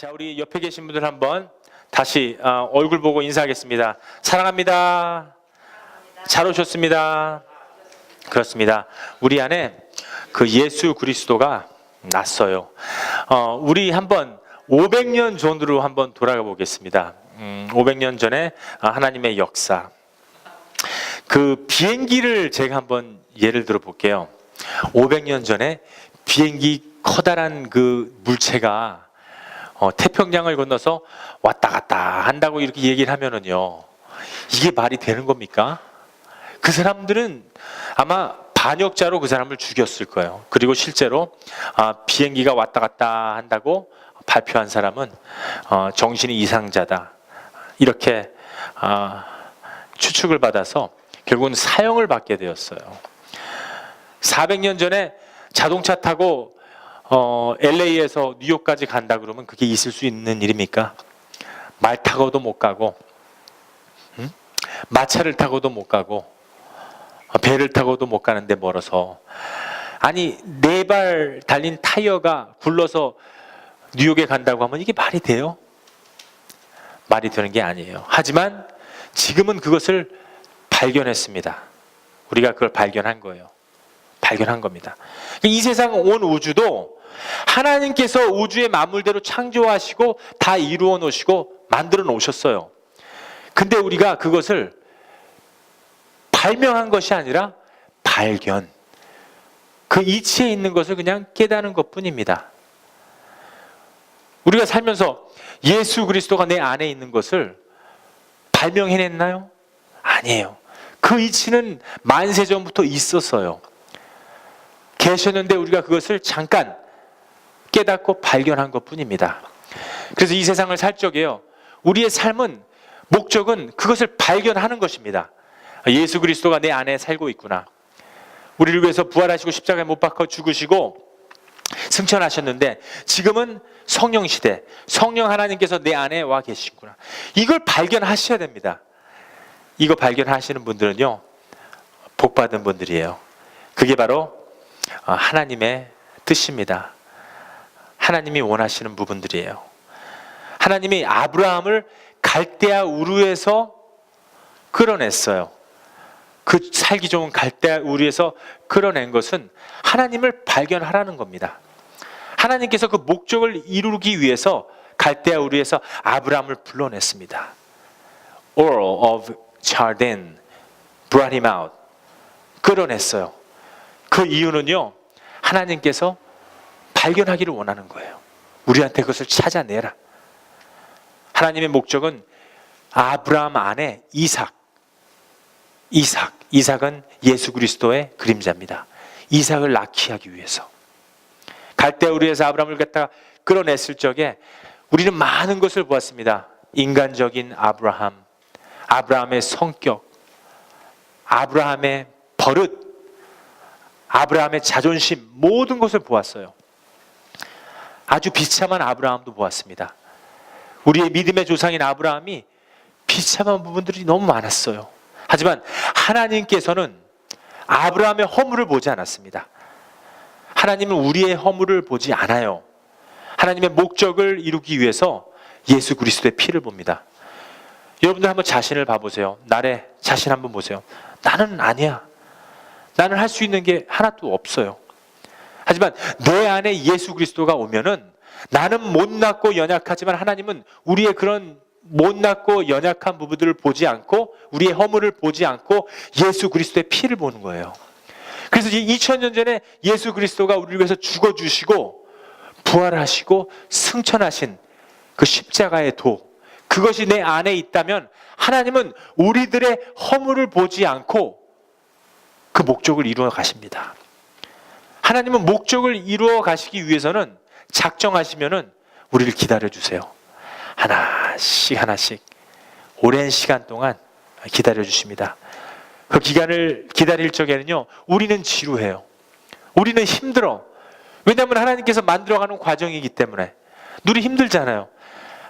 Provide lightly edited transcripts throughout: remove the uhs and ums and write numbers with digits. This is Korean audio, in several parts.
자, 우리 옆에 계신 분들 한번 다시 얼굴 보고 인사하겠습니다. 사랑합니다. 잘 오셨습니다. 그렇습니다. 우리 안에 그 예수 그리스도가 났어요. 우리 한번 500년 전으로 한번 돌아가 보겠습니다. 500년 전에 하나님의 역사. 그 비행기를 제가 한번 예를 들어 볼게요. 500년 전에 비행기 커다란 그 물체가 태평양을 건너서 왔다 갔다 한다고 이렇게 얘기를 하면은요, 이게 말이 되는 겁니까? 그 사람들은 아마 반역자로 그 사람을 죽였을 거예요. 그리고 실제로 비행기가 왔다 갔다 한다고 발표한 사람은 정신이 이상자다, 이렇게 추측을 받아서 결국은 사형을 받게 되었어요. 400년 전에 자동차 타고 LA에서 뉴욕까지 간다 그러면 그게 있을 수 있는 일입니까? 말 타고도 못 가고, 마차를 타고도 못 가고, 배를 타고도 못 가는데 멀어서, 아니 4발 달린 타이어가 굴러서 뉴욕에 간다고 하면 이게 말이 돼요? 말이 되는 게 아니에요. 하지만 지금은 그것을 발견했습니다. 우리가 그걸 발견한 거예요. 발견한 겁니다. 이 세상 온 우주도 하나님께서 우주의 만물대로 창조하시고 다 이루어 놓으시고 만들어 놓으셨어요. 근데 우리가 그것을 발명한 것이 아니라 발견, 그 이치에 있는 것을 그냥 깨닫는 것뿐입니다. 우리가 살면서 예수 그리스도가 내 안에 있는 것을 발명해냈나요? 아니에요. 그 이치는 만세 전부터 있었어요. 계셨는데 우리가 그것을 잠깐 깨닫고 발견한 것뿐입니다. 그래서 이 세상을 살 적에요, 우리의 삶은, 목적은 그것을 발견하는 것입니다. 예수 그리스도가 내 안에 살고 있구나. 우리를 위해서 부활하시고 십자가에 못 박혀 죽으시고 승천하셨는데 지금은 성령 시대, 성령 하나님께서 내 안에 와 계시구나. 이걸 발견하셔야 됩니다. 이거 발견하시는 분들은요, 복 받은 분들이에요. 그게 바로 하나님의 뜻입니다. 하나님이 원하시는 부분들이에요. 하나님이 아브라함을 갈대아 우르에서 끌어냈어요. 그 살기 좋은 갈대아 우르에서 끌어낸 것은 하나님을 발견하라는 겁니다. 하나님께서 그 목적을 이루기 위해서 갈대아 우르에서 아브라함을 불러냈습니다. Ur of Chaldean brought him out. 끌어냈어요. 그 이유는요, 하나님께서 발견하기를 원하는 거예요. 우리한테 그것을 찾아내라. 하나님의 목적은 아브라함 안에 이삭은 예수 그리스도의 그림자입니다. 이삭을 낳게 하기 위해서 갈대아 우르에서 아브라함을 갖다가 끌어냈을 적에 우리는 많은 것을 보았습니다. 인간적인 아브라함, 아브라함의 성격, 아브라함의 버릇, 아브라함의 자존심, 모든 것을 보았어요. 아주 비참한 아브라함도 보았습니다. 우리의 믿음의 조상인 아브라함이 비참한 부분들이 너무 많았어요. 하지만 하나님께서는 아브라함의 허물을 보지 않았습니다. 하나님은 우리의 허물을 보지 않아요. 하나님의 목적을 이루기 위해서 예수 그리스도의 피를 봅니다. 여러분들 한번 자신을 봐보세요. 나의 자신 한번 보세요. 나는 아니야. 나는 할 수 있는 게 하나도 없어요. 하지만 내 안에 예수 그리스도가 오면은 나는 못났고 연약하지만 하나님은 우리의 그런 못났고 연약한 부분들을 보지 않고 우리의 허물을 보지 않고 예수 그리스도의 피를 보는 거예요. 그래서 2000년 전에 예수 그리스도가 우리를 위해서 죽어주시고 부활하시고 승천하신 그 십자가의 도, 그것이 내 안에 있다면 하나님은 우리들의 허물을 보지 않고 그 목적을 이루어 가십니다. 하나님은 목적을 이루어 가시기 위해서는 작정하시면은 우리를 기다려 주세요. 하나씩 오랜 시간 동안 기다려 주십니다. 그 기간을 기다릴 적에는요, 우리는 지루해요. 우리는 힘들어. 왜냐하면 하나님께서 만들어가는 과정이기 때문에. 눈이 힘들잖아요.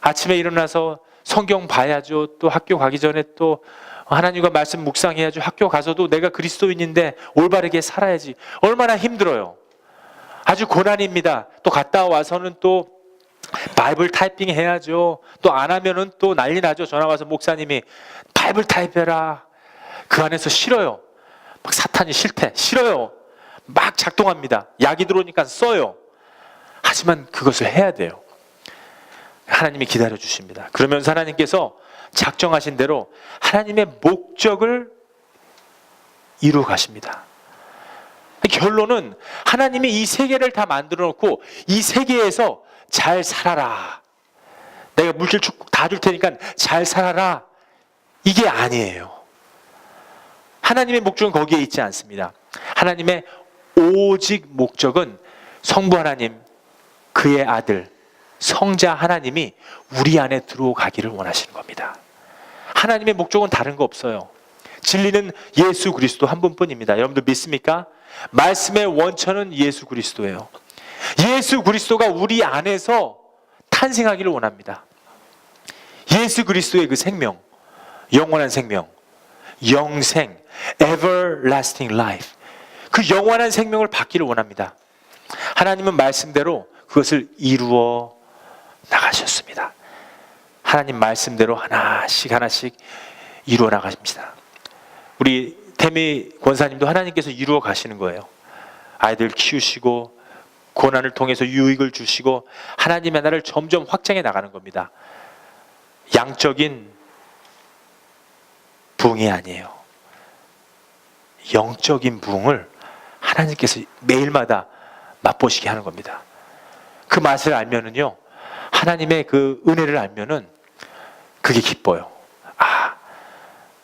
아침에 일어나서 성경 봐야죠. 또 학교 가기 전에 또 하나님과 말씀 묵상해야죠. 학교 가서도 내가 그리스도인인데 올바르게 살아야지. 얼마나 힘들어요. 아주 고난입니다. 또 갔다 와서는 또 바이블 타이핑 해야죠. 또 안 하면은 또 난리 나죠. 전화 와서 목사님이 바이블 타입해라. 그 안에서 싫어요. 막 사탄이 싫어요. 막 작동합니다. 약이 들어오니까 써요. 하지만 그것을 해야 돼요. 하나님이 기다려 주십니다. 그러면서 하나님께서 작정하신 대로 하나님의 목적을 이루어 가십니다. 결론은 하나님이 이 세계를 다 만들어 놓고 이 세계에서 잘 살아라. 내가 물질 축복 다 줄 테니까 잘 살아라. 이게 아니에요. 하나님의 목적은 거기에 있지 않습니다. 하나님의 오직 목적은 성부 하나님, 그의 아들, 성자 하나님이 우리 안에 들어가기를 원하시는 겁니다. 하나님의 목적은 다른 거 없어요. 진리는 예수 그리스도 한 분뿐입니다. 여러분들 믿습니까? 말씀의 원천은 예수 그리스도예요. 예수 그리스도가 우리 안에서 탄생하기를 원합니다. 예수 그리스도의 그 생명, 영원한 생명, 영생, everlasting life, 그 영원한 생명을 받기를 원합니다. 하나님은 말씀대로 그것을 이루어 나가셨습니다. 하나님 말씀대로 하나씩 이루어 나가십니다. 우리 태미 권사님도 하나님께서 이루어 가시는 거예요. 아이들 키우시고 고난을 통해서 유익을 주시고 하나님의 나라를 점점 확장해 나가는 겁니다. 양적인 부흥이 아니에요. 영적인 부흥을 하나님께서 매일마다 맛보시게 하는 겁니다. 그 맛을 알면은요, 하나님의 그 은혜를 알면은 그게 기뻐요. 아,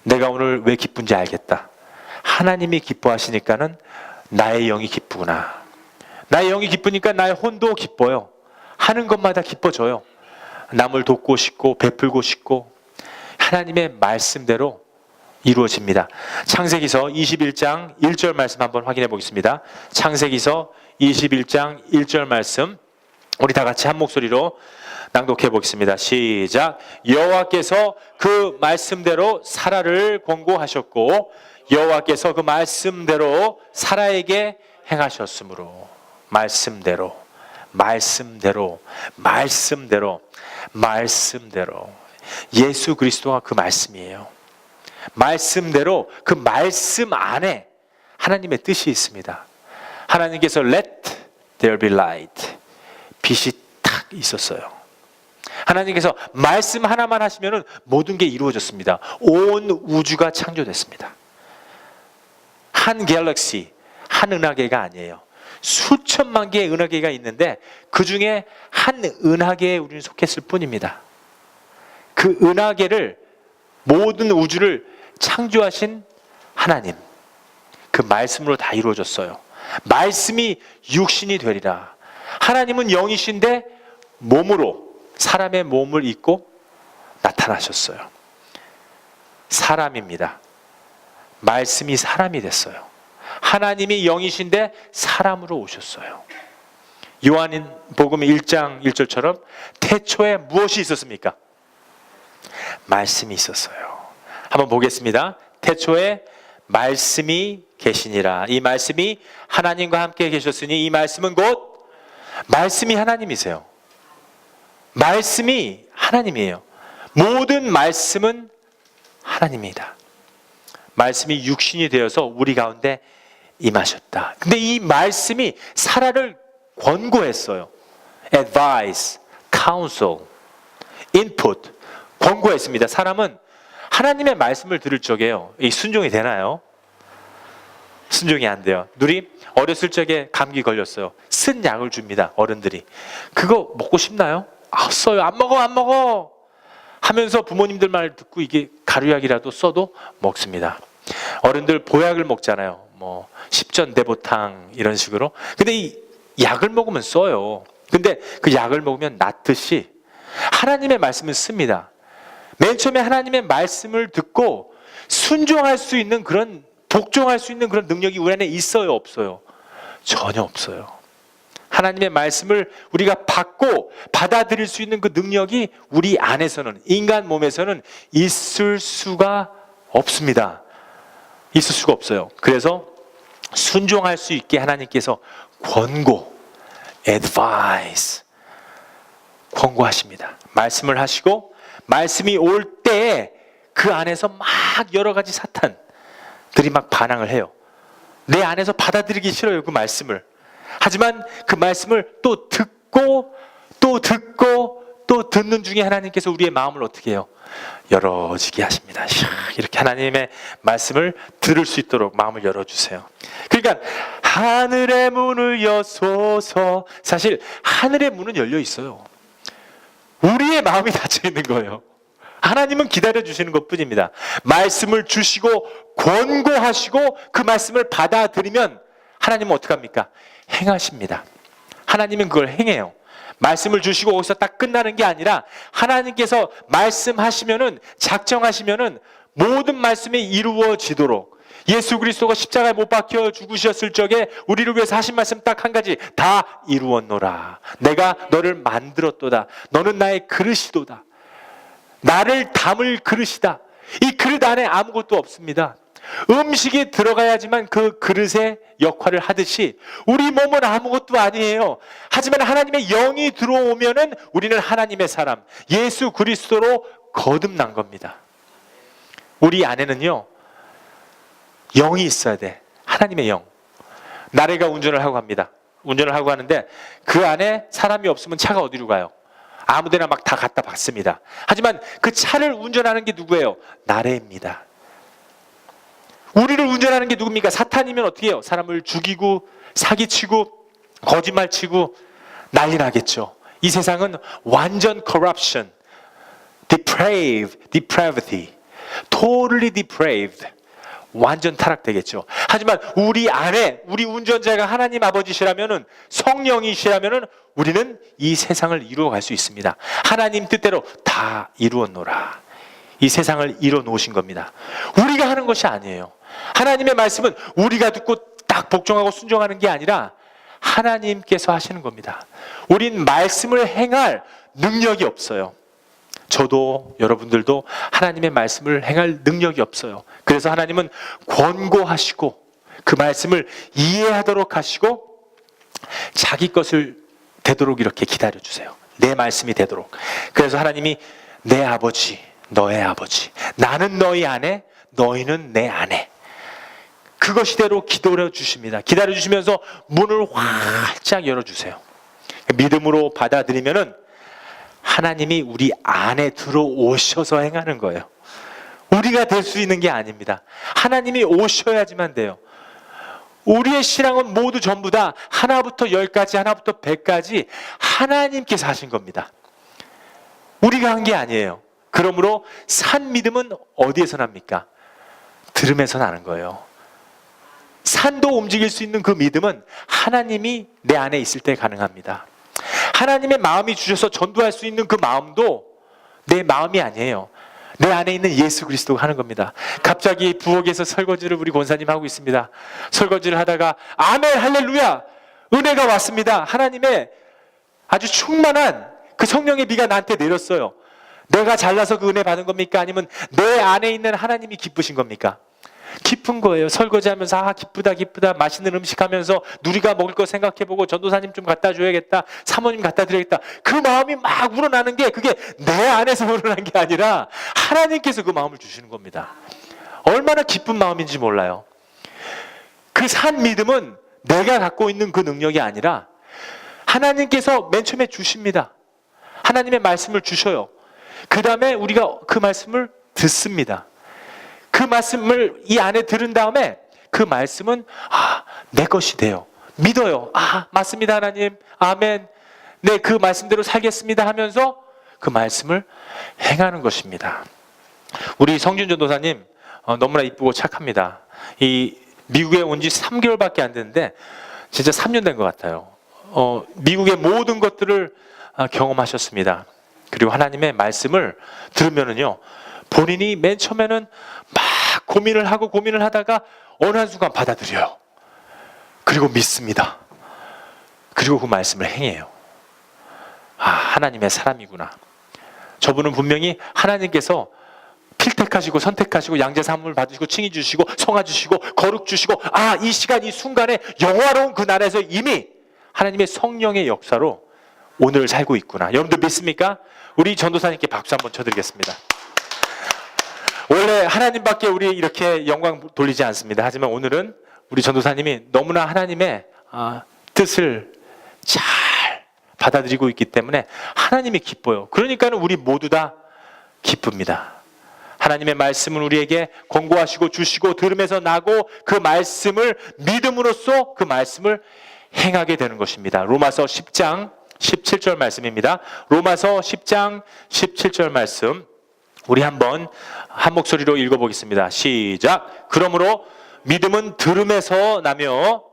내가 오늘 왜 기쁜지 알겠다. 하나님이 기뻐하시니까는 나의 영이 기쁘구나. 나의 영이 기쁘니까 나의 혼도 기뻐요. 하는 것마다 기뻐져요. 남을 돕고 싶고 베풀고 싶고 하나님의 말씀대로 이루어집니다. 창세기서 21장 1절 말씀 한번 확인해 보겠습니다. 창세기서 21장 1절 말씀 우리 다 같이 한 목소리로 낭독해 보겠습니다. 시작. 여호와께서 그 말씀대로 사라를 권고하셨고 여호와께서 그 말씀대로 사라에게 행하셨으므로 말씀대로 예수 그리스도가 그 말씀이에요. 말씀대로 그 말씀 안에 하나님의 뜻이 있습니다. 하나님께서 let there be light, 빛이 탁 있었어요. 하나님께서 말씀 하나만 하시면 모든 게 이루어졌습니다. 온 우주가 창조됐습니다. 한 갤럭시, 한 은하계가 아니에요. 수천만 개의 은하계가 있는데 그 중에 한 은하계에 우리는 속했을 뿐입니다. 그 은하계를, 모든 우주를 창조하신 하나님, 그 말씀으로 다 이루어졌어요. 말씀이 육신이 되리라. 하나님은 영이신데 몸으로 사람의 몸을 입고 나타나셨어요. 사람입니다. 말씀이 사람이 됐어요. 하나님이 영이신데 사람으로 오셨어요. 요한복음 1장 1절처럼 태초에 무엇이 있었습니까? 말씀이 있었어요. 한번 보겠습니다. 태초에 말씀이 계시니라. 이 말씀이 하나님과 함께 계셨으니 이 말씀은 곧 말씀이 하나님이세요. 말씀이 하나님이에요. 모든 말씀은 하나님입니다. 말씀이 육신이 되어서 우리 가운데 임하셨다. 근데 이 말씀이 사라를 권고했어요. advice, counsel, input, 권고했습니다. 사람은 하나님의 말씀을 들을 적에요, 이 순종이 되나요? 순종이 안 돼요. 누리 어렸을 적에 감기 걸렸어요. 쓴 약을 줍니다. 어른들이. 그거 먹고 싶나요? 아, 써요. 안 먹어 하면서 부모님들 말 듣고 이게 가루약이라도 써도 먹습니다. 어른들 보약을 먹잖아요. 뭐 십전대보탕 이런 식으로. 근데 이 약을 먹으면 써요. 근데 그 약을 먹으면 낫듯이 하나님의 말씀을 씁니다. 맨 처음에 하나님의 말씀을 듣고 순종할 수 있는 그런, 복종할 수 있는 그런 능력이 우리 안에 있어요, 없어요? 전혀 없어요. 하나님의 말씀을 우리가 받고 받아들일 수 있는 그 능력이 우리 안에서는, 인간 몸에서는 있을 수가 없습니다. 있을 수가 없어요. 그래서 순종할 수 있게 하나님께서 권고, advice, 권고하십니다. 말씀을 하시고 말씀이 올 때에 그 안에서 막 여러 가지 사탄들이 막 반항을 해요. 내 안에서 받아들이기 싫어요, 그 말씀을. 하지만 그 말씀을 또 듣고 또 듣고 또 듣는 중에 하나님께서 우리의 마음을 어떻게 해요? 열어지게 하십니다. 이렇게 하나님의 말씀을 들을 수 있도록 마음을 열어주세요. 그러니까 하늘의 문을 여소서. 사실 하늘의 문은 열려 있어요. 우리의 마음이 닫혀 있는 거예요. 하나님은 기다려주시는 것뿐입니다. 말씀을 주시고 권고하시고 그 말씀을 받아들이면 하나님은 어떻게 합니까? 행하십니다. 하나님은 그걸 행해요. 말씀을 주시고 거기서 딱 끝나는 게 아니라 하나님께서 말씀하시면은, 작정하시면은 모든 말씀이 이루어지도록, 예수 그리스도가 십자가에 못 박혀 죽으셨을 적에 우리를 위해서 하신 말씀 딱 한 가지, 다 이루었노라. 내가 너를 만들었도다. 너는 나의 그릇이도다. 나를 담을 그릇이다. 이 그릇 안에 아무것도 없습니다. 음식이 들어가야지만 그 그릇의 역할을 하듯이 우리 몸은 아무것도 아니에요. 하지만 하나님의 영이 들어오면은 우리는 하나님의 사람, 예수 그리스도로 거듭난 겁니다. 우리 안에는요, 영이 있어야 돼. 하나님의 영. 나래가 운전을 하고 갑니다. 운전을 하고 가는데 그 안에 사람이 없으면 차가 어디로 가요? 아무데나 막 다 갖다 박습니다. 하지만 그 차를 운전하는 게 누구예요? 나래입니다. 우리를 운전하는 게 누굽니까? 사탄이면 어떻게 해요? 사람을 죽이고 사기치고 거짓말치고 난리 나겠죠. 이 세상은 완전 corruption, depravity, totally depraved, 완전 타락되겠죠. 하지만 우리 안에, 우리 운전자가 하나님 아버지시라면은, 성령이시라면은 우리는 이 세상을 이루어갈 수 있습니다. 하나님 뜻대로 다 이루었노라. 이 세상을 이뤄 놓으신 겁니다. 우리가 하는 것이 아니에요. 하나님의 말씀은 우리가 듣고 딱 복종하고 순종하는 게 아니라 하나님께서 하시는 겁니다. 우린 말씀을 행할 능력이 없어요. 저도 여러분들도 하나님의 말씀을 행할 능력이 없어요. 그래서 하나님은 권고하시고 그 말씀을 이해하도록 하시고 자기 것을 되도록 이렇게 기다려주세요. 내 말씀이 되도록. 그래서 하나님이 내 아버지, 너의 아버지, 나는 너희 아내, 너희는 내 아내, 그것이대로 기다려 주십니다. 기다려 주시면서 문을 활짝 열어주세요. 믿음으로 받아들이면은 하나님이 우리 안에 들어오셔서 행하는 거예요. 우리가 될 수 있는 게 아닙니다. 하나님이 오셔야지만 돼요. 우리의 신앙은 모두 전부 다 하나부터 10까지, 하나부터 100까지 하나님께서 하신 겁니다. 우리가 한 게 아니에요. 그러므로 산 믿음은 어디에서 납니까? 들음에서 나는 거예요. 산도 움직일 수 있는 그 믿음은 하나님이 내 안에 있을 때 가능합니다. 하나님의 마음이 주셔서 전도할 수 있는 그 마음도 내 마음이 아니에요. 내 안에 있는 예수 그리스도가 하는 겁니다. 갑자기 부엌에서 설거지를 우리 권사님 하고 있습니다. 설거지를 하다가 아멘 할렐루야, 은혜가 왔습니다. 하나님의 아주 충만한 그 성령의 비가 나한테 내렸어요. 내가 잘나서 그 은혜 받은 겁니까? 아니면 내 안에 있는 하나님이 기쁘신 겁니까? 기쁜 거예요. 설거지하면서 아 기쁘다 기쁘다, 맛있는 음식 하면서 누리가 먹을 거 생각해보고 전도사님 좀 갖다 줘야겠다, 사모님 갖다 드려야겠다, 그 마음이 막 우러나는 게 그게 내 안에서 우러난 게 아니라 하나님께서 그 마음을 주시는 겁니다. 얼마나 기쁜 마음인지 몰라요. 그 산 믿음은 내가 갖고 있는 그 능력이 아니라 하나님께서 맨 처음에 주십니다. 하나님의 말씀을 주셔요. 그 다음에 우리가 그 말씀을 듣습니다. 그 말씀을 이 안에 들은 다음에 그 말씀은 내 것이 돼요. 믿어요. 맞습니다 하나님, 아멘, 네 그 말씀대로 살겠습니다 하면서 그 말씀을 행하는 것입니다. 우리 성준 전도사님 너무나 이쁘고 착합니다. 이 미국에 온 지 3개월밖에 안 됐는데 진짜 3년 된 것 같아요. 미국의 모든 것들을 경험하셨습니다. 그리고 하나님의 말씀을 들으면은요, 본인이 맨 처음에는 막 고민을 하다가 어느 한순간 받아들여요. 그리고 믿습니다. 그리고 그 말씀을 행해요. 하나님의 사람이구나. 저분은 분명히 하나님께서 필택하시고 선택하시고 양제사함을 받으시고 칭의 주시고 성화 주시고 거룩 주시고 이 시간 이 순간에 영화로운 그 나라에서 이미 하나님의 성령의 역사로 오늘을 살고 있구나. 여러분들 믿습니까? 우리 전도사님께 박수 한번 쳐드리겠습니다. 원래 하나님밖에 우리 이렇게 영광 돌리지 않습니다. 하지만 오늘은 우리 전도사님이 너무나 하나님의 뜻을 잘 받아들이고 있기 때문에 하나님이 기뻐요. 그러니까는 우리 모두 다 기쁩니다. 하나님의 말씀은 우리에게 권고하시고 주시고 들음에서 나고 그 말씀을 믿음으로써 그 말씀을 행하게 되는 것입니다. 로마서 10장 17절 말씀입니다. 로마서 10장 17절 말씀 우리 한번 한 목소리로 읽어보겠습니다. 시작. 그러므로 믿음은 들음에서 나며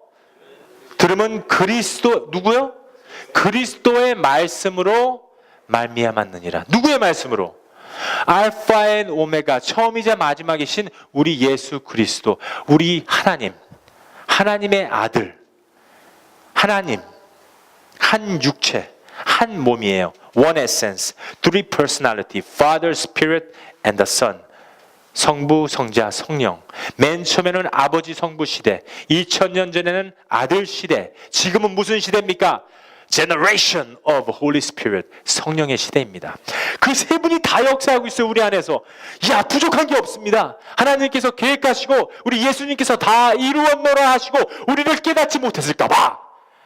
들음은 그리스도 누구요? 그리스도의 말씀으로 말미암았느니라. 누구의 말씀으로? 알파 앤 오메가, 처음이자 마지막이신 우리 예수 그리스도, 우리 하나님, 하나님의 아들, 하나님, 한 육체, 한 몸이에요. One essence, three personality, Father, Spirit, and the Son. 성부, 성자, 성령. 맨 처음에는 아버지 성부 시대, 2000년 전에는 아들 시대, 지금은 무슨 시대입니까? Generation of Holy Spirit, 성령의 시대입니다. 그 세 분이 다 역사하고 있어요. 우리 안에서. 야, 부족한 게 없습니다. 하나님께서 계획하시고 우리 예수님께서 다 이루었노라 하시고 우리를 깨닫지 못했을까 봐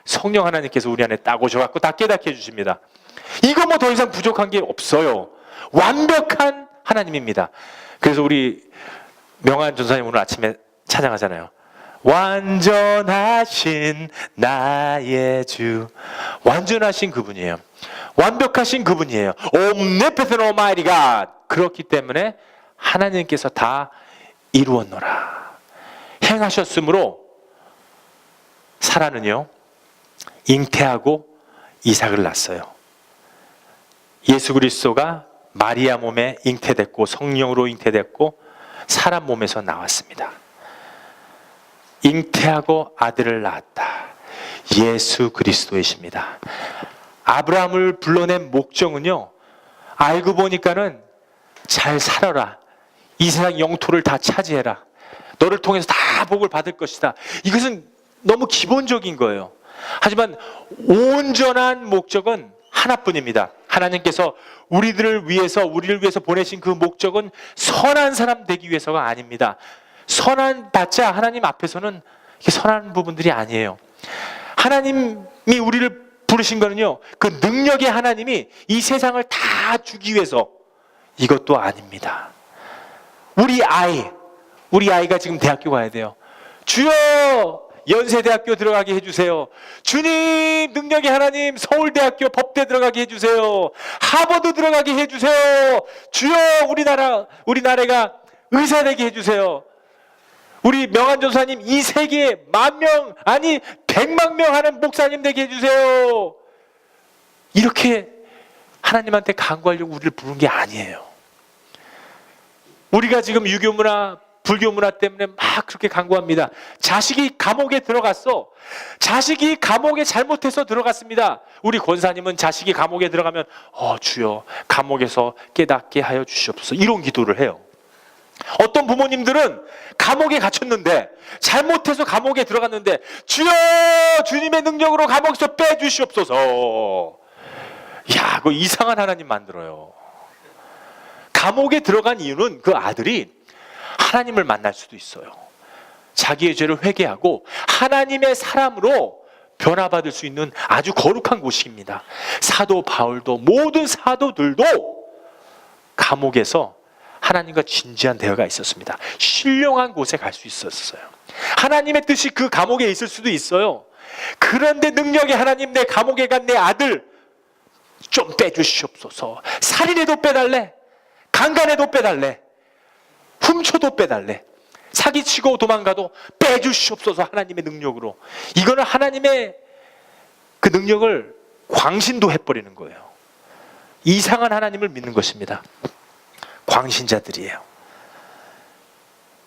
성령 하나님께서 우리 안에 딱 오셔갖고 다 깨닫게 해주십니다. 이거 뭐 더 이상 부족한 게 없어요. 완벽한 하나님입니다. 그래서 우리 명한 전사님 오늘 아침에 찬양하잖아요. 완전하신 나의 주. 완전하신 그분이에요. 완벽하신 그분이에요. Omnipotent Almighty God. 그렇기 때문에 하나님께서 다 이루었노라 행하셨으므로 사라는요 잉태하고 이삭을 낳았어요. 예수 그리스도가 마리아 몸에 잉태됐고 성령으로 잉태됐고 사람 몸에서 나왔습니다. 잉태하고 아들을 낳았다. 예수 그리스도이십니다. 아브라함을 불러낸 목적은요, 알고 보니까는 잘 살아라. 이 세상 영토를 다 차지해라. 너를 통해서 다 복을 받을 것이다. 이것은 너무 기본적인 거예요. 하지만 온전한 목적은 하나뿐입니다. 하나님께서 우리를 위해서 보내신 그 목적은 선한 사람 되기 위해서가 아닙니다. 선한 봤자 하나님 앞에서는 선한 부분들이 아니에요. 하나님이 우리를 부르신 거는요, 그 능력의 하나님이 이 세상을 다 주기 위해서 이것도 아닙니다. 우리 아이가 지금 대학교 가야 돼요. 주여 연세대학교 들어가게 해주세요. 주님 능력의 하나님 서울대학교 법대 들어가게 해주세요. 하버드 들어가게 해주세요. 주여 우리나라가 의사 되게 해주세요. 우리 명한 전사님 이 세계에 10,000명 아니 100만 명 하는 목사님 되게 해주세요. 이렇게 하나님한테 간구하려고 우리를 부른 게 아니에요. 우리가 지금 유교 문화 불교 문화 때문에 막 그렇게 간구합니다. 자식이 감옥에 들어갔어. 자식이 감옥에 잘못해서 들어갔습니다. 우리 권사님은 자식이 감옥에 들어가면 주여 감옥에서 깨닫게 하여 주시옵소서 이런 기도를 해요. 어떤 부모님들은 감옥에 갇혔는데 잘못해서 감옥에 들어갔는데 주여 주님의 능력으로 감옥에서 빼주시옵소서. 야, 그 이상한 하나님 만들어요. 감옥에 들어간 이유는 그 아들이 하나님을 만날 수도 있어요. 자기의 죄를 회개하고 하나님의 사람으로 변화받을 수 있는 아주 거룩한 곳입니다. 사도 바울도 모든 사도들도 감옥에서 하나님과 진지한 대화가 있었습니다. 신령한 곳에 갈 수 있었어요. 하나님의 뜻이 그 감옥에 있을 수도 있어요. 그런데 능력의 하나님, 내 감옥에 간 내 아들 좀 빼주시옵소서. 살인해도 빼달래, 강간해도 빼달래, 훔쳐도 빼달래, 사기치고 도망가도 빼주시옵소서. 하나님의 능력으로. 이거는 하나님의 그 능력을 광신도 해버리는 거예요. 이상한 하나님을 믿는 것입니다. 광신자들이에요.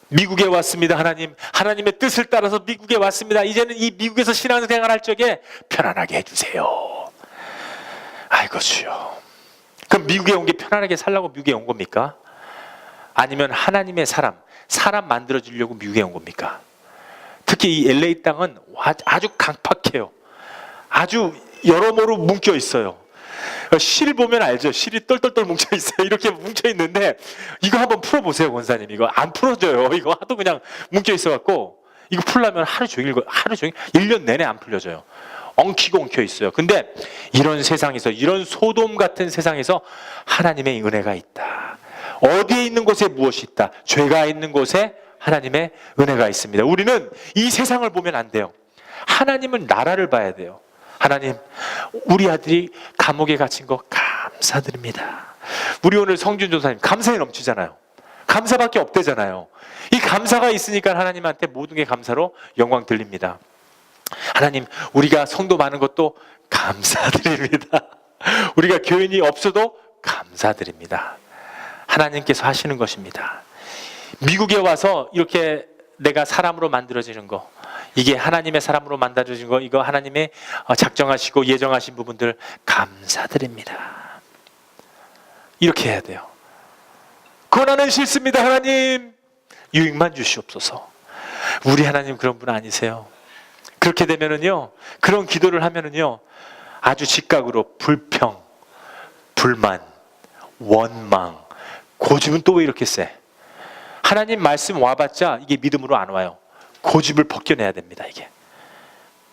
미국에 왔습니다. 하나님의 뜻을 따라서 미국에 왔습니다. 이제는 이 미국에서 신앙생활 할 적에 편안하게 해주세요. 아이고 주여. 그럼 미국에 온 게 편안하게 살라고 미국에 온 겁니까? 아니면 하나님의 사람 만들어주려고 미국에 온 겁니까? 특히 이 LA 땅은 아주 강팍해요. 아주 여러모로 뭉쳐 있어요. 실 보면 알죠. 실이 똘똘똘 뭉쳐 있어요. 이렇게 뭉쳐 있는데 이거 한번 풀어보세요, 권사님. 이거 안 풀어져요. 이거 하도 그냥 뭉쳐 있어갖고 이거 풀려면 하루 종일 1년 내내 안 풀려져요. 엉키고 엉켜 있어요. 근데 이런 세상에서, 이런 소돔 같은 세상에서 하나님의 은혜가 있다. 어디에 있는 곳에 무엇이 있다? 죄가 있는 곳에 하나님의 은혜가 있습니다. 우리는 이 세상을 보면 안 돼요. 하나님은 나라를 봐야 돼요. 하나님, 우리 아들이 감옥에 갇힌 거 감사드립니다. 우리 오늘 성준 전사님 감사에 넘치잖아요. 감사밖에 없대잖아요. 이 감사가 있으니까 하나님한테 모든 게 감사로 영광 들립니다. 하나님, 우리가 성도 많은 것도 감사드립니다. 우리가 교인이 없어도 감사드립니다. 하나님께서 하시는 것입니다. 미국에 와서 이렇게 내가 사람으로 만들어지는 거, 이게 하나님의 사람으로 만들어진 거, 이거 하나님의 작정하시고 예정하신 부분들 감사드립니다. 이렇게 해야 돼요. 고난은 싫습니다. 하나님, 유익만 주시옵소서. 우리 하나님 그런 분 아니세요. 그렇게 되면은요, 그런 기도를 하면은요, 아주 즉각으로 불평, 불만, 원망, 고집은 또 왜 이렇게 세? 하나님 말씀 와봤자 이게 믿음으로 안 와요. 고집을 벗겨내야 됩니다. 이게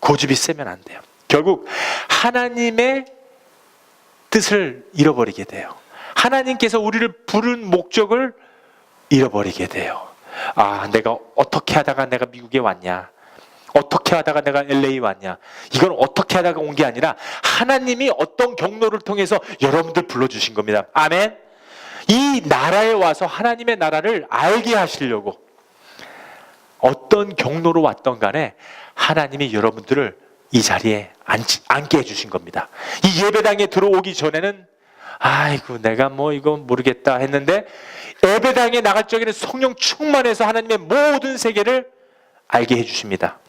고집이 세면 안 돼요. 결국 하나님의 뜻을 잃어버리게 돼요. 하나님께서 우리를 부른 목적을 잃어버리게 돼요. 아, 내가 어떻게 하다가 내가 미국에 왔냐, 어떻게 하다가 내가 LA 왔냐, 이건 어떻게 하다가 온 게 아니라 하나님이 어떤 경로를 통해서 여러분들 불러주신 겁니다. 아멘. 이 나라에 와서 하나님의 나라를 알게 하시려고 어떤 경로로 왔던 간에 하나님이 여러분들을 이 자리에 앉게 해주신 겁니다. 이 예배당에 들어오기 전에는 아이고 내가 뭐 이거 모르겠다 했는데, 예배당에 나갈 적에는 성령 충만해서 하나님의 모든 세계를 알게 해주십니다.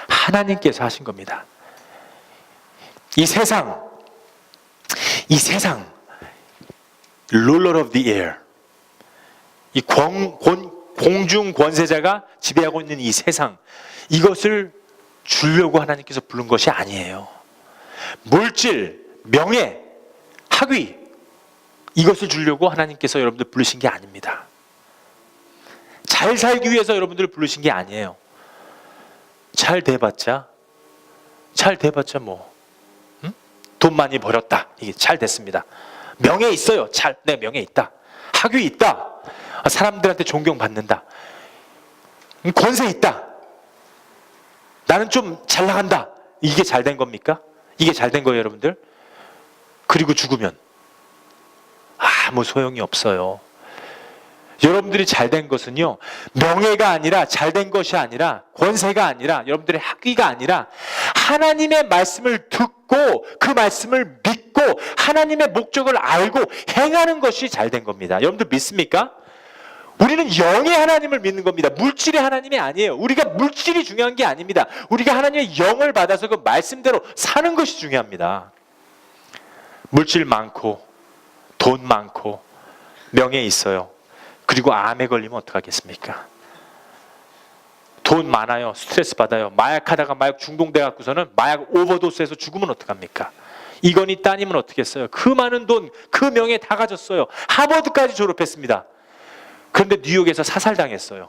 하나님께서 하신 겁니다. 이 세상 ruler of the air, 이 공중 권세자가 지배하고 있는 이 세상, 이것을 주려고 하나님께서 부른 것이 아니에요. 물질, 명예, 학위, 이것을 주려고 하나님께서 여러분들 부르신 게 아닙니다. 잘 살기 위해서 여러분들을 부르신 게 아니에요. 잘 돼봤자 뭐 돈 많이 벌었다, 이게 잘 됐습니다. 명예 있어요. 내 명예 있다. 학위 있다. 사람들한테 존경받는다. 권세 있다. 나는 좀 잘 나간다. 이게 잘 된 겁니까? 이게 잘 된 거예요, 여러분들? 그리고 죽으면 아무 소용이 없어요. 여러분들이 잘 된 것은요, 명예가 아니라, 잘 된 것이 아니라, 권세가 아니라, 여러분들의 학위가 아니라 하나님의 말씀을 듣고 그 말씀을 믿고 하나님의 목적을 알고 행하는 것이 잘 된 겁니다. 여러분들 믿습니까? 우리는 영의 하나님을 믿는 겁니다. 물질의 하나님이 아니에요. 우리가 물질이 중요한 게 아닙니다. 우리가 하나님의 영을 받아서 그 말씀대로 사는 것이 중요합니다. 물질 많고 돈 많고 명예 있어요. 그리고 암에 걸리면 어떡하겠습니까? 돈 많아요. 스트레스 받아요. 마약하다가 마약 중독돼 갖고서는 마약 오버도스해서 죽으면 어떡합니까? 이건희 따님은 어떻게 했어요? 그 많은 돈, 그 명예 다 가졌어요. 하버드까지 졸업했습니다. 그런데 뉴욕에서 사살당했어요.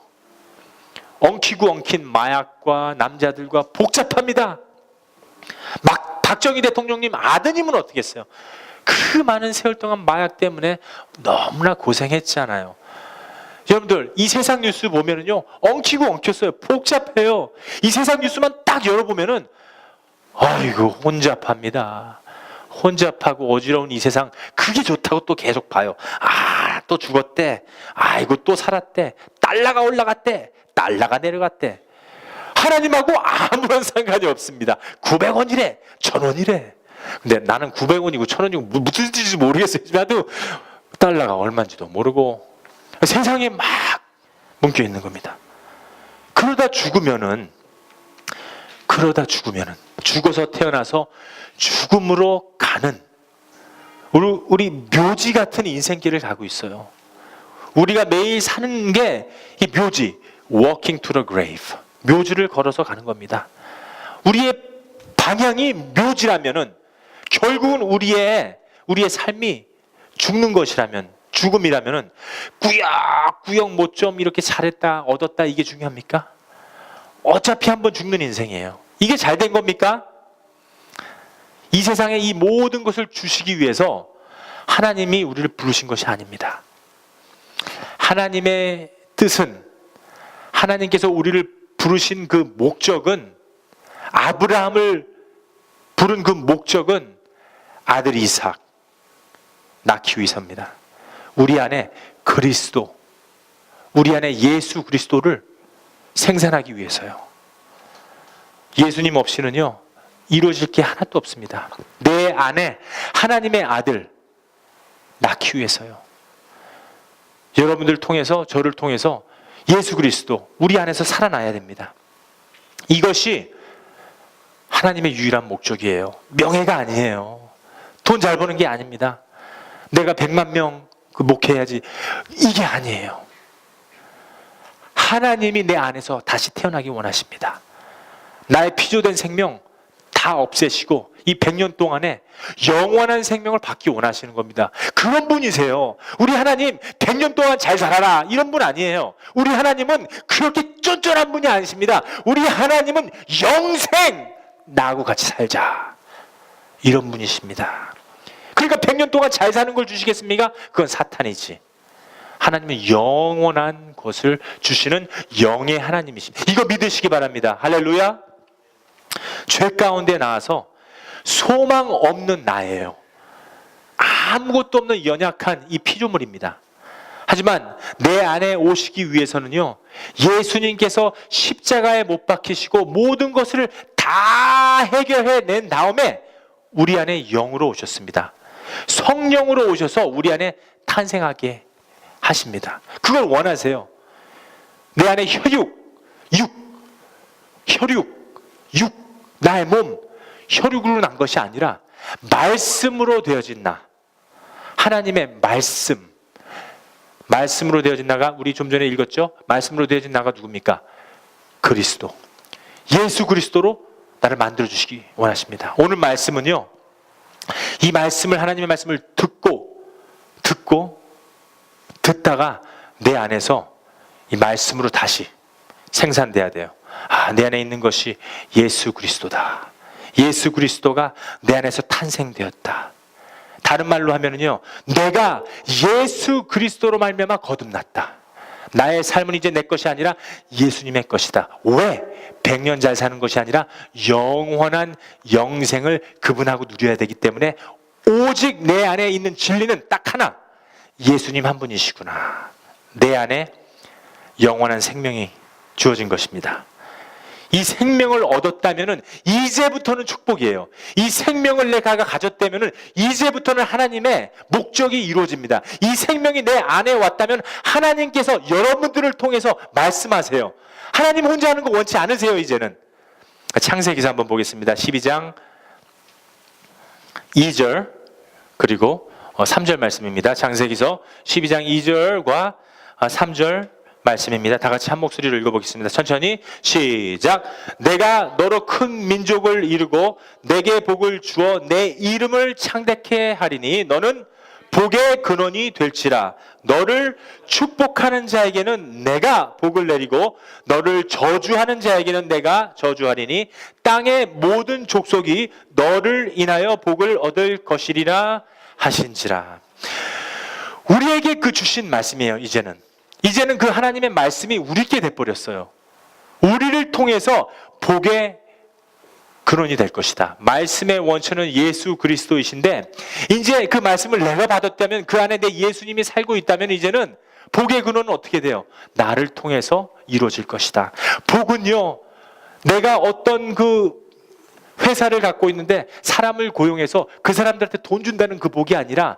엉키고 엉킨 마약과 남자들과 복잡합니다. 막 박정희 대통령님 아드님은 어떻게 했어요? 그 많은 세월 동안 마약 때문에 너무나 고생했잖아요. 여러분들 이 세상 뉴스 보면은요, 엉키고 엉켰어요. 복잡해요. 이 세상 뉴스만 딱 열어보면은 아이고 혼잡합니다. 혼잡하고 어지러운 이 세상, 그게 좋다고 또 계속 봐요. 아, 또 죽었대. 아이고 또 살았대. 달러가 올라갔대. 달러가 내려갔대. 하나님하고 아무런 상관이 없습니다. 900원이래 1000원이래. 근데 나는 900원이고 1000원이고 무슨 뜻인지 모르겠어요. 나도 달러가 얼마인지도 모르고 세상에 막 뭉쳐 있는 겁니다. 그러다 죽으면은 죽어서 태어나서 죽음으로 가는 우리 묘지 같은 인생길을 가고 있어요. 우리가 매일 사는 게 이 묘지, walking to the grave, 묘지를 걸어서 가는 겁니다. 우리의 방향이 묘지라면은 결국은 우리의 삶이 죽는 것이라면, 죽음이라면은 꾸역꾸역 뭐 좀 이렇게 잘했다 얻었다 이게 중요합니까? 어차피 한번 죽는 인생이에요. 이게 잘 된 겁니까? 이 세상에 이 모든 것을 주시기 위해서 하나님이 우리를 부르신 것이 아닙니다. 하나님의 뜻은, 하나님께서 우리를 부르신 그 목적은, 아브라함을 부른 그 목적은 아들 이삭 낳기 위해서입니다. 우리 안에 그리스도, 우리 안에 예수 그리스도를 생산하기 위해서요. 예수님 없이는요 이루어질 게 하나도 없습니다. 내 안에 하나님의 아들 낳기 위해서요. 여러분들 통해서, 저를 통해서 예수 그리스도 우리 안에서 살아나야 됩니다. 이것이 하나님의 유일한 목적이에요. 명예가 아니에요. 돈 잘 버는 게 아닙니다. 내가 100만 명 목회해야지, 이게 아니에요. 하나님이 내 안에서 다시 태어나기 원하십니다. 나의 피조된 생명 다 없애시고 이 100년 동안에 영원한 생명을 받기 원하시는 겁니다. 그런 분이세요. 우리 하나님 100년 동안 잘 살아라 이런 분 아니에요. 우리 하나님은 그렇게 쫀쫀한 분이 아니십니다. 우리 하나님은 영생, 나하고 같이 살자 이런 분이십니다. 그러니까 100년 동안 잘 사는 걸 주시겠습니까? 그건 사탄이지. 하나님은 영원한 것을 주시는 영의 하나님이십니다. 이거 믿으시기 바랍니다. 할렐루야. 죄 가운데 나와서 소망 없는 나예요. 아무것도 없는 연약한 이 피조물입니다. 하지만 내 안에 오시기 위해서는요, 예수님께서 십자가에 못 박히시고 모든 것을 다 해결해 낸 다음에 우리 안에 영으로 오셨습니다. 성령으로 오셔서 우리 안에 탄생하게 하십니다. 그걸 원하세요. 내 안에 혈육, 나의 몸, 혈육으로 난 것이 아니라 말씀으로 되어진 나. 하나님의 말씀으로 되어진 나가, 우리 좀 전에 읽었죠? 말씀으로 되어진 나가 누굽니까? 그리스도. 예수 그리스도로 나를 만들어 주시기 원하십니다. 오늘 말씀은요, 이 말씀을, 하나님의 말씀을 듣다가 내 안에서 이 말씀으로 다시 생산돼야 돼요. 아, 내 안에 있는 것이 예수 그리스도다. 예수 그리스도가 내 안에서 탄생되었다. 다른 말로 하면은요, 내가 예수 그리스도로 말미암아 거듭났다. 나의 삶은 이제 내 것이 아니라 예수님의 것이다. 왜? 100년 잘 사는 것이 아니라 영원한 영생을 그분하고 누려야 되기 때문에 오직 내 안에 있는 진리는 딱 하나, 예수님 한 분이시구나. 내 안에 영원한 생명이 주어진 것입니다. 이 생명을 얻었다면은 이제부터는 축복이에요. 이 생명을 내가 가졌다면은 이제부터는 하나님의 목적이 이루어집니다. 이 생명이 내 안에 왔다면 하나님께서 여러분들을 통해서 말씀하세요. 하나님 혼자 하는 거 원치 않으세요. 이제는 창세기서 한번 보겠습니다. 12장 2절 그리고 3절 말씀입니다. 창세기서 12장 2절과 3절 말씀입니다. 다 같이 한 목소리로 읽어보겠습니다. 천천히 시작. 내가 너로 큰 민족을 이루고 내게 복을 주어 내 이름을 창대케 하리니 너는 복의 근원이 될지라. 너를 축복하는 자에게는 내가 복을 내리고 너를 저주하는 자에게는 내가 저주하리니 땅의 모든 족속이 너를 인하여 복을 얻을 것이리라 하신지라. 우리에게 그 주신 말씀이에요. 이제는 그 하나님의 말씀이 우리께 돼버렸어요. 우리를 통해서 복의 근원이 될 것이다. 말씀의 원천은 예수 그리스도이신데 이제 그 말씀을 내가 받았다면, 그 안에 내 예수님이 살고 있다면 이제는 복의 근원은 어떻게 돼요? 나를 통해서 이루어질 것이다. 복은요, 내가 어떤 그 회사를 갖고 있는데 사람을 고용해서 그 사람들한테 돈 준다는 그 복이 아니라,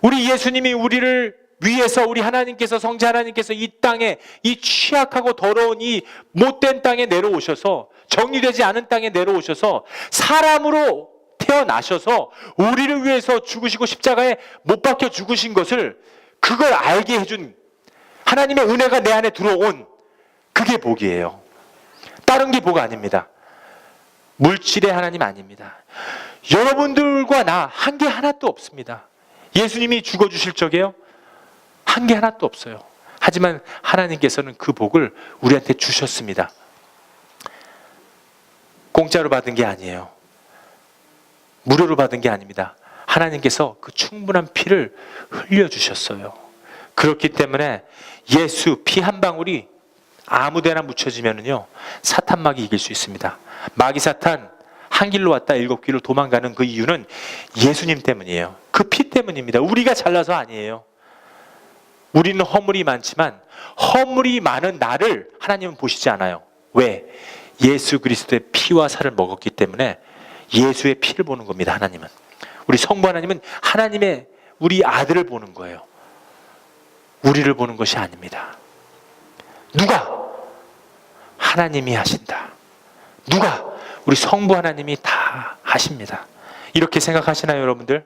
우리 예수님이 우리를 위해서, 우리 하나님께서, 성자 하나님께서 이 땅에, 이 취약하고 더러운 이 못된 땅에 내려오셔서, 정리되지 않은 땅에 내려오셔서 사람으로 태어나셔서 우리를 위해서 죽으시고 십자가에 못 박혀 죽으신 것을, 그걸 알게 해준 하나님의 은혜가 내 안에 들어온, 그게 복이에요. 다른 게 복 아닙니다. 물질의 하나님 아닙니다. 여러분들과 나 한계 하나도 없습니다. 예수님이 죽어주실 적에요, 한계 하나도 없어요. 하지만 하나님께서는 그 복을 우리한테 주셨습니다. 공짜로 받은 게 아니에요. 무료로 받은 게 아닙니다. 하나님께서 그 충분한 피를 흘려주셨어요. 그렇기 때문에 예수 피 한 방울이 아무데나 묻혀지면은요, 사탄 마귀 이길 수 있습니다. 마귀 사탄 한 길로 왔다 7길로 도망가는 그 이유는 예수님 때문이에요. 그 피 때문입니다. 우리가 잘나서 아니에요. 우리는 허물이 많지만 허물이 많은 나를 하나님은 보시지 않아요. 왜? 예수 그리스도의 피와 살을 먹었기 때문에 예수의 피를 보는 겁니다. 하나님은, 우리 성부 하나님은 하나님의 우리 아들을 보는 거예요. 우리를 보는 것이 아닙니다. 누가? 하나님이 하신다. 누가? 우리 성부 하나님이 다 하십니다. 이렇게 생각하시나요, 여러분들?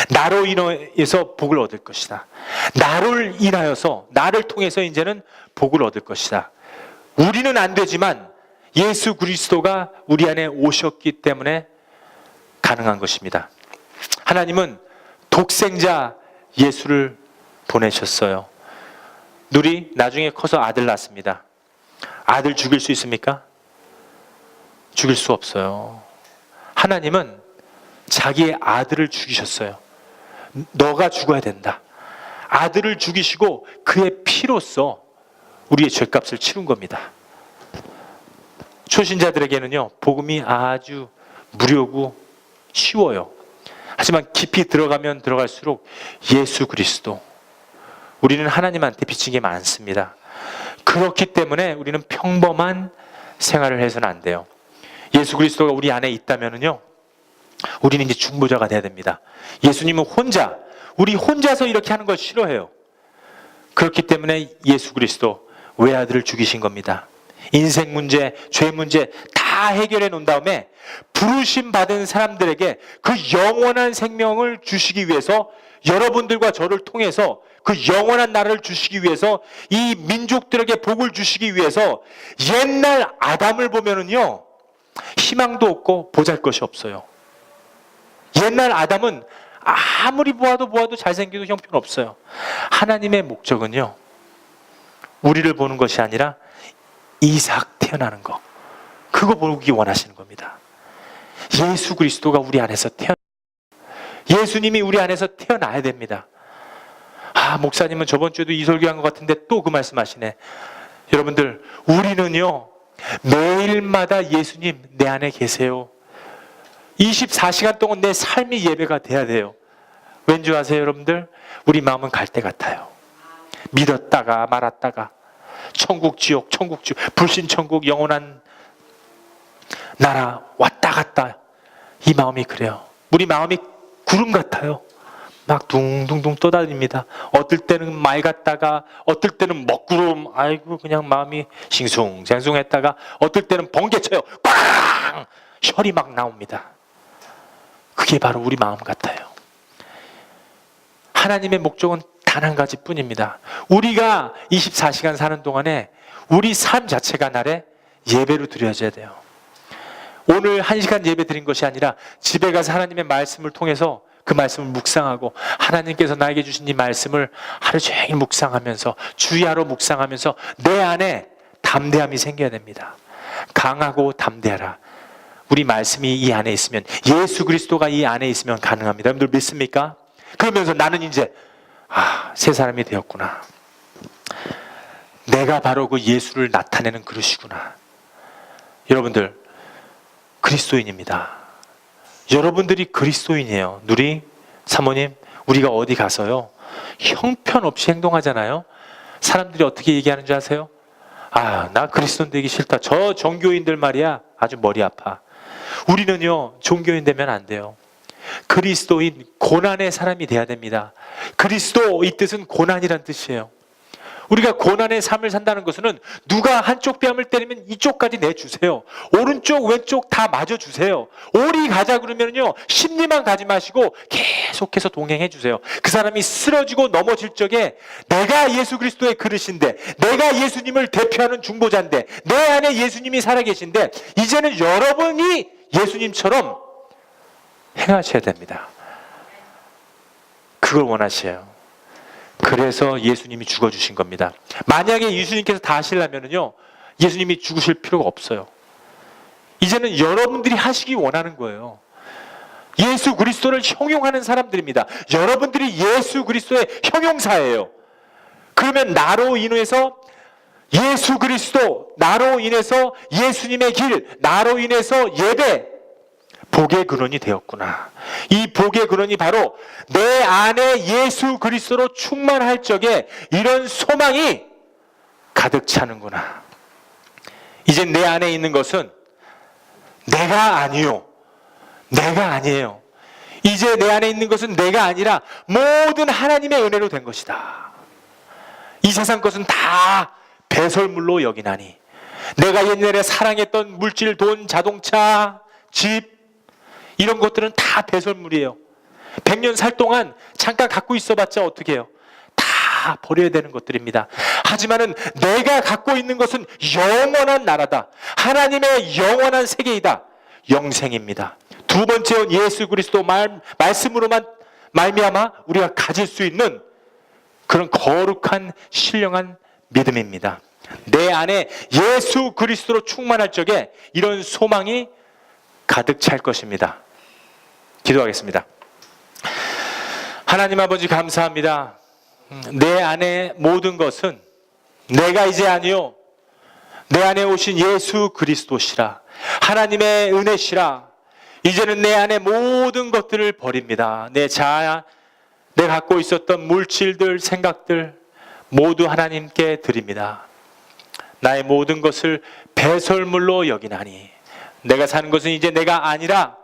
나로 인해서 복을 얻을 것이다. 나를 인하여서, 나를 통해서 이제는 복을 얻을 것이다. 우리는 안 되지만 예수 그리스도가 우리 안에 오셨기 때문에 가능한 것입니다. 하나님은 독생자 예수를 보내셨어요. 누리 나중에 커서 아들 낳습니다. 아들 죽일 수 있습니까? 죽일 수 없어요. 하나님은 자기의 아들을 죽이셨어요. 너가 죽어야 된다. 아들을 죽이시고 그의 피로써 우리의 죄값을 치른 겁니다. 초신자들에게는요, 복음이 아주 무료고 쉬워요. 하지만 깊이 들어가면 들어갈수록 예수 그리스도, 우리는 하나님한테 비친 게 많습니다. 그렇기 때문에 우리는 평범한 생활을 해서는 안 돼요. 예수 그리스도가 우리 안에 있다면은요, 우리는 이제 중보자가 돼야 됩니다. 예수님은 혼자, 우리 혼자서 이렇게 하는 걸 싫어해요. 그렇기 때문에 예수 그리스도 외아들을 죽이신 겁니다. 인생 문제, 죄 문제 다 해결해 놓은 다음에 부르심 받은 사람들에게 그 영원한 생명을 주시기 위해서, 여러분들과 저를 통해서 그 영원한 나라를 주시기 위해서, 이 민족들에게 복을 주시기 위해서 옛날 아담을 보면은요, 희망도 없고 보잘것이 없어요. 옛날 아담은 아무리 보아도 잘생기도 형편없어요. 하나님의 목적은요, 우리를 보는 것이 아니라 이삭 태어나는 거, 그거 보기 원하시는 겁니다. 예수 그리스도가 우리 안에서 예수님이 우리 안에서 태어나야 됩니다. 목사님은 저번 주에도 이 설교한 것 같은데 또 그 말씀하시네. 여러분들, 우리는요, 매일마다 예수님 내 안에 계세요. 24시간 동안 내 삶이 예배가 돼야 돼요. 왠지 아세요, 여러분들? 우리 마음은 갈 때 같아요. 믿었다가 말았다가, 천국 지옥, 불신천국, 영원한 나라 왔다 갔다. 이 마음이 그래요. 우리 마음이 구름 같아요. 막 둥둥둥 떠다닙니다. 어떨 때는 맑았다가, 어떨 때는 먹구름, 아이고 그냥 마음이 싱숭생숭했다가, 어떨 때는 번개쳐요. 꽝! 혈이 막 나옵니다. 그게 바로 우리 마음 같아요. 하나님의 목적은 단 한 가지 뿐입니다. 우리가 24시간 사는 동안에 우리 삶 자체가 날에 예배로 드려져야 돼요. 오늘 1시간 예배 드린 것이 아니라 집에 가서 하나님의 말씀을 통해서 그 말씀을 묵상하고, 하나님께서 나에게 주신 이 말씀을 하루 종일 묵상하면서, 주야로 묵상하면서 내 안에 담대함이 생겨야 됩니다. 강하고 담대하라. 우리 말씀이 이 안에 있으면, 예수 그리스도가 이 안에 있으면 가능합니다. 여러분들 믿습니까? 그러면서 나는 이제 새 사람이 되었구나. 내가 바로 그 예수를 나타내는 그릇이구나. 여러분들, 그리스도인입니다. 여러분들이 그리스도인이에요. 누리, 사모님, 우리가 어디 가서요, 형편없이 행동하잖아요. 사람들이 어떻게 얘기하는 줄 아세요? 나 그리스도인 되기 싫다. 저 종교인들 말이야 아주 머리 아파. 우리는요, 종교인 되면 안 돼요. 그리스도인, 고난의 사람이 돼야 됩니다. 그리스도, 이 뜻은 고난이란 뜻이에요. 우리가 고난의 삶을 산다는 것은 누가 한쪽 뺨을 때리면 이쪽까지 내주세요. 오른쪽 왼쪽 다 맞아주세요. 오리 가자 그러면요, 심리만 가지 마시고 계속해서 동행해 주세요. 그 사람이 쓰러지고 넘어질 적에 내가 예수 그리스도의 그릇인데, 내가 예수님을 대표하는 중보자인데, 내 안에 예수님이 살아계신데 이제는 여러분이 예수님처럼 행하셔야 됩니다. 그걸 원하셔요. 그래서 예수님이 죽어주신 겁니다. 만약에 예수님께서 다 하시려면요, 예수님이 죽으실 필요가 없어요. 이제는 여러분들이 하시기 원하는 거예요. 예수 그리스도를 형용하는 사람들입니다. 여러분들이 예수 그리스도의 형용사예요. 그러면 나로 인해서 예수 그리스도, 나로 인해서 예수님의 길, 나로 인해서 예배, 복의 근원이 되었구나. 이 복의 근원이 바로 내 안에 예수 그리스도로 충만할 적에 이런 소망이 가득 차는구나. 이제 내 안에 있는 것은 내가 아니요, 내가 아니에요. 이제 내 안에 있는 것은 내가 아니라 모든 하나님의 은혜로 된 것이다. 이 세상 것은 다 배설물로 여기나니, 내가 옛날에 사랑했던 물질, 돈, 자동차, 집, 이런 것들은 다 배설물이에요. 100년 살 동안 잠깐 갖고 있어봤자 어떻게 해요? 다 버려야 되는 것들입니다. 하지만은 내가 갖고 있는 것은 영원한 나라다. 하나님의 영원한 세계이다. 영생입니다. 두 번째는 예수 그리스도 말씀으로만 말미암아 우리가 가질 수 있는 그런 거룩한 신령한 믿음입니다. 내 안에 예수 그리스도로 충만할 적에 이런 소망이 가득 찰 것입니다. 기도하겠습니다. 하나님 아버지, 감사합니다. 내 안에 모든 것은 내가 이제 아니요, 내 안에 오신 예수 그리스도시라, 하나님의 은혜시라. 이제는 내 안에 모든 것들을 버립니다. 내 자아, 내 갖고 있었던 물질들, 생각들 모두 하나님께 드립니다. 나의 모든 것을 배설물로 여기나니 내가 사는 것은 이제 내가 아니라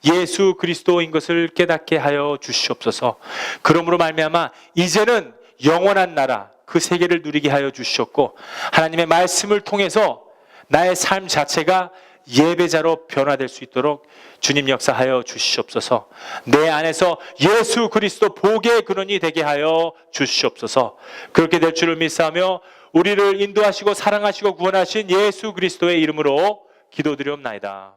예수 그리스도인 것을 깨닫게 하여 주시옵소서. 그러므로 말미암아 이제는 영원한 나라, 그 세계를 누리게 하여 주시옵고, 하나님의 말씀을 통해서 나의 삶 자체가 예배자로 변화될 수 있도록 주님 역사하여 주시옵소서. 내 안에서 예수 그리스도 복의 근원이 되게 하여 주시옵소서. 그렇게 될 줄을 믿사오며 우리를 인도하시고 사랑하시고 구원하신 예수 그리스도의 이름으로 기도드리옵나이다.